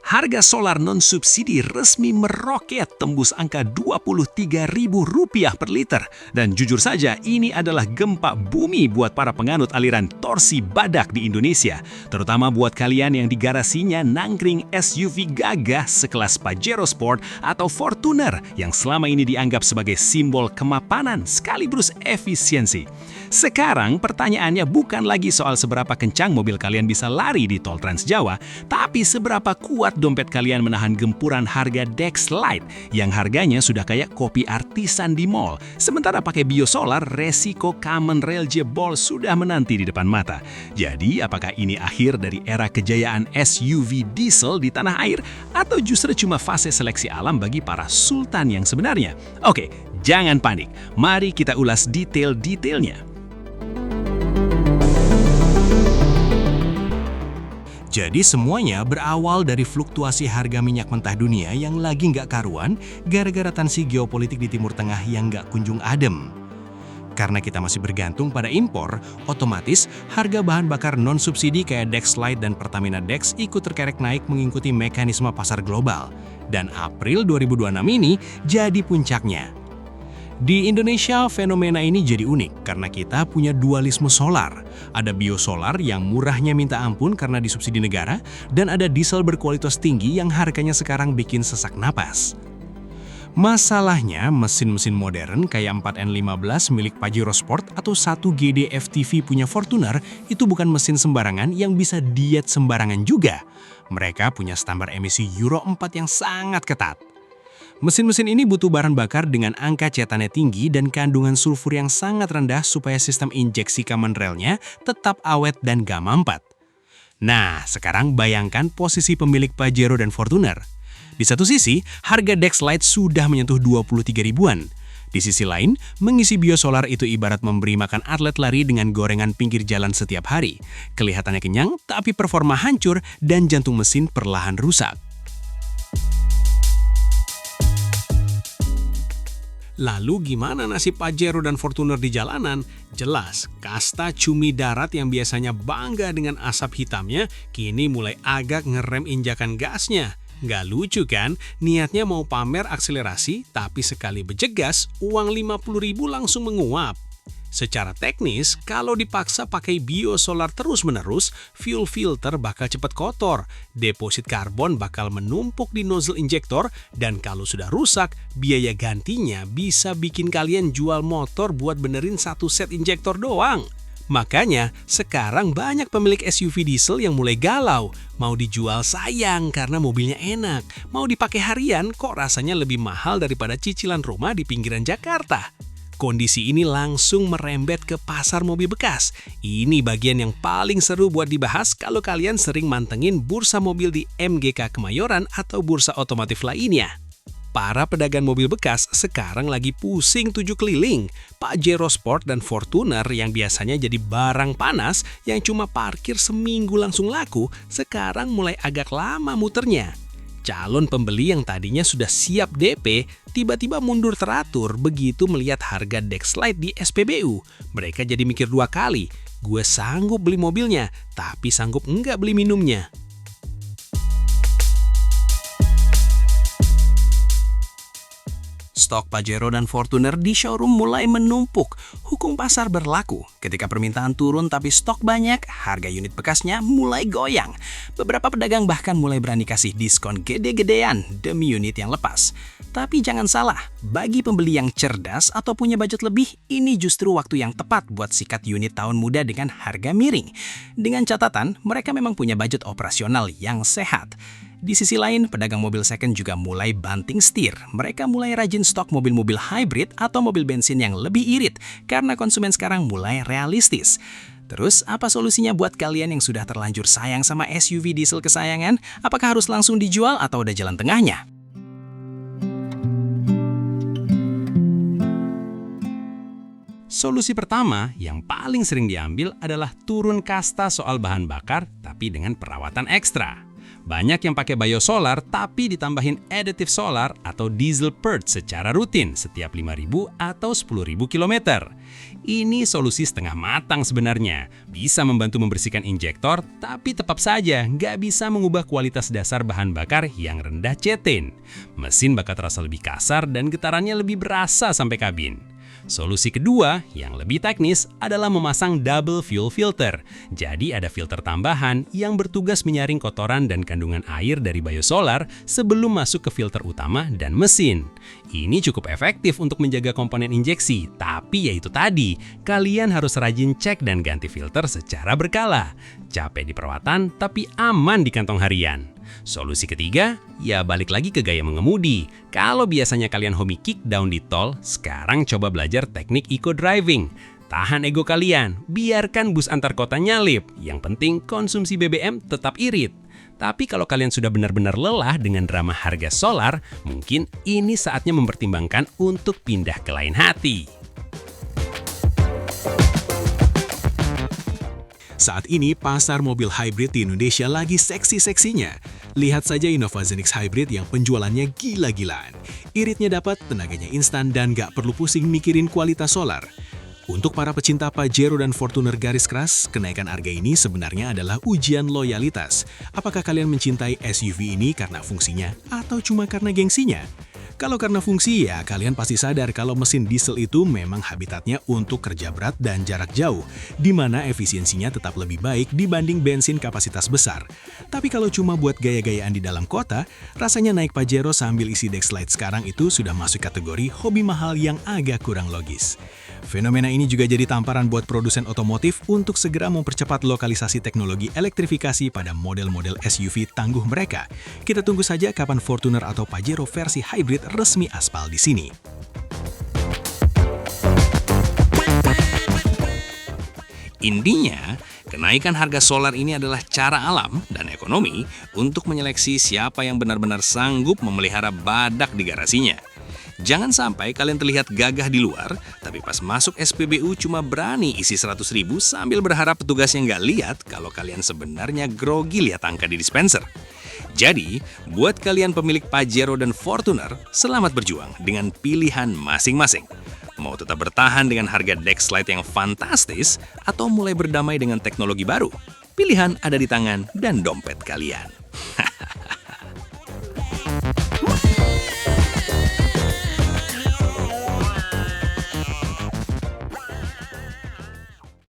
Harga solar non-subsidi resmi meroket tembus angka Rp23.000 per liter. Dan jujur saja, ini adalah gempa bumi buat para penganut aliran torsi badak di Indonesia. Terutama buat kalian yang di garasinya nangkring SUV gagah sekelas Pajero Sport atau Fortuner yang selama ini dianggap sebagai simbol kemapanan sekaligus efisiensi. Sekarang pertanyaannya bukan lagi soal seberapa kencang mobil kalian bisa lari di tol Trans Jawa, tapi seberapa kuat dompet kalian menahan gempuran harga Dex Lite yang harganya sudah kayak kopi artisan di mall. Sementara pakai biosolar, resiko common rail jebol sudah menanti di depan mata. Jadi, apakah ini akhir dari era kejayaan SUV diesel di tanah air atau justru cuma fase seleksi alam bagi para sultan yang sebenarnya? Oke, jangan panik. Mari kita ulas detail-detailnya. Jadi semuanya berawal dari fluktuasi harga minyak mentah dunia yang lagi nggak karuan gara-gara tensi geopolitik di Timur Tengah yang nggak kunjung adem. Karena kita masih bergantung pada impor, otomatis harga bahan bakar non-subsidi kayak Dex Lite dan Pertamina Dex ikut terkerek naik mengikuti mekanisme pasar global. Dan April 2026 ini jadi puncaknya. Di Indonesia, fenomena ini jadi unik karena kita punya dualisme solar. Ada biosolar yang murahnya minta ampun karena disubsidi negara, dan ada diesel berkualitas tinggi yang harganya sekarang bikin sesak napas. Masalahnya, mesin-mesin modern kayak 4N15 milik Pajero Sport atau 1GD FTV punya Fortuner itu bukan mesin sembarangan yang bisa diet sembarangan juga. Mereka punya standar emisi Euro 4 yang sangat ketat. Mesin-mesin ini butuh bahan bakar dengan angka cetannya tinggi dan kandungan sulfur yang sangat rendah supaya sistem injeksi common rail-nya tetap awet dan gak mampet. Nah, sekarang bayangkan posisi pemilik Pajero dan Fortuner. Di satu sisi, harga Dex Lite sudah menyentuh 23 ribuan. Di sisi lain, mengisi biosolar itu ibarat memberi makan atlet lari dengan gorengan pinggir jalan setiap hari. Kelihatannya kenyang, tapi performa hancur dan jantung mesin perlahan rusak. Lalu gimana nasib Pajero dan Fortuner di jalanan? Jelas, kasta cumi darat yang biasanya bangga dengan asap hitamnya, kini mulai agak ngerem injakan gasnya. Nggak lucu kan? Niatnya mau pamer akselerasi, tapi sekali bejegas, uang 50.000 langsung menguap. Secara teknis, kalau dipaksa pakai biosolar terus-menerus, fuel filter bakal cepat kotor, deposit karbon bakal menumpuk di nozzle injektor, dan kalau sudah rusak, biaya gantinya bisa bikin kalian jual motor buat benerin satu set injektor doang. Makanya, sekarang banyak pemilik SUV diesel yang mulai galau. Mau dijual sayang karena mobilnya enak. Mau dipakai harian kok rasanya lebih mahal daripada cicilan rumah di pinggiran Jakarta. Kondisi ini langsung merembet ke pasar mobil bekas. Ini bagian yang paling seru buat dibahas kalau kalian sering mantengin bursa mobil di MGK Kemayoran atau bursa otomotif lainnya. Para pedagang mobil bekas sekarang lagi pusing 7 keliling. Pajero Sport dan Fortuner yang biasanya jadi barang panas yang cuma parkir seminggu langsung laku, sekarang mulai agak lama muternya. Calon pembeli yang tadinya sudah siap DP, tiba-tiba mundur teratur begitu melihat harga Dex Lite di SPBU. Mereka jadi mikir 2 kali, gue sanggup beli mobilnya, tapi sanggup enggak beli minumnya. Stok Pajero dan Fortuner di showroom mulai menumpuk. Hukum pasar berlaku. Ketika permintaan turun tapi stok banyak, harga unit bekasnya mulai goyang. Beberapa pedagang bahkan mulai berani kasih diskon gede-gedean demi unit yang lepas. Tapi jangan salah, bagi pembeli yang cerdas atau punya budget lebih, ini justru waktu yang tepat buat sikat unit tahun muda dengan harga miring. Dengan catatan, mereka memang punya budget operasional yang sehat. Di sisi lain, pedagang mobil second juga mulai banting setir. Mereka mulai rajin stok mobil-mobil hybrid atau mobil bensin yang lebih irit karena konsumen sekarang mulai realistis. Terus, apa solusinya buat kalian yang sudah terlanjur sayang sama SUV diesel kesayangan? Apakah harus langsung dijual atau ada jalan tengahnya? Solusi pertama yang paling sering diambil adalah turun kasta soal bahan bakar tapi dengan perawatan ekstra. Banyak yang pakai biosolar tapi ditambahin additive solar atau diesel purge secara rutin setiap 5.000 atau 10.000 kilometer. Ini solusi setengah matang sebenarnya. Bisa membantu membersihkan injektor, tapi tetap saja nggak bisa mengubah kualitas dasar bahan bakar yang rendah cetain. Mesin bakal terasa lebih kasar dan getarannya lebih berasa sampai kabin. Solusi kedua, yang lebih teknis, adalah memasang double fuel filter. Jadi ada filter tambahan yang bertugas menyaring kotoran dan kandungan air dari biosolar sebelum masuk ke filter utama dan mesin. Ini cukup efektif untuk menjaga komponen injeksi, tapi ya itu tadi, kalian harus rajin cek dan ganti filter secara berkala. Capek di perawatan, tapi aman di kantong harian. Solusi ketiga, ya balik lagi ke gaya mengemudi. Kalau biasanya kalian hobi kick down di tol, sekarang coba belajar teknik eco driving. Tahan ego kalian, biarkan bus antar kota nyalip. Yang penting konsumsi BBM tetap irit. Tapi kalau kalian sudah benar-benar lelah dengan drama harga solar, mungkin ini saatnya mempertimbangkan untuk pindah ke lain hati. Saat ini, pasar mobil hybrid di Indonesia lagi seksi-seksinya. Lihat saja Innova Zenix Hybrid yang penjualannya gila-gilaan. Iritnya dapat, tenaganya instan, dan gak perlu pusing mikirin kualitas solar. Untuk para pecinta Pajero dan Fortuner garis keras, kenaikan harga ini sebenarnya adalah ujian loyalitas. Apakah kalian mencintai SUV ini karena fungsinya atau cuma karena gengsinya? Kalau karena fungsi, ya kalian pasti sadar kalau mesin diesel itu memang habitatnya untuk kerja berat dan jarak jauh, di mana efisiensinya tetap lebih baik dibanding bensin kapasitas besar. Tapi kalau cuma buat gaya-gayaan di dalam kota, rasanya naik Pajero sambil isi Dexlite sekarang itu sudah masuk kategori hobi mahal yang agak kurang logis. Fenomena ini juga jadi tamparan buat produsen otomotif untuk segera mempercepat lokalisasi teknologi elektrifikasi pada model-model SUV tangguh mereka. Kita tunggu saja kapan Fortuner atau Pajero versi hybrid resmi aspal di sini. Intinya, kenaikan harga solar ini adalah cara alam dan ekonomi untuk menyeleksi siapa yang benar-benar sanggup memelihara badak di garasinya. Jangan sampai kalian terlihat gagah di luar, tapi pas masuk SPBU cuma berani isi 100.000 sambil berharap petugasnya nggak lihat kalau kalian sebenarnya grogi lihat angka di dispenser. Jadi, buat kalian pemilik Pajero dan Fortuner, selamat berjuang dengan pilihan masing-masing. Mau tetap bertahan dengan harga Dexlite yang fantastis, atau mulai berdamai dengan teknologi baru? Pilihan ada di tangan dan dompet kalian.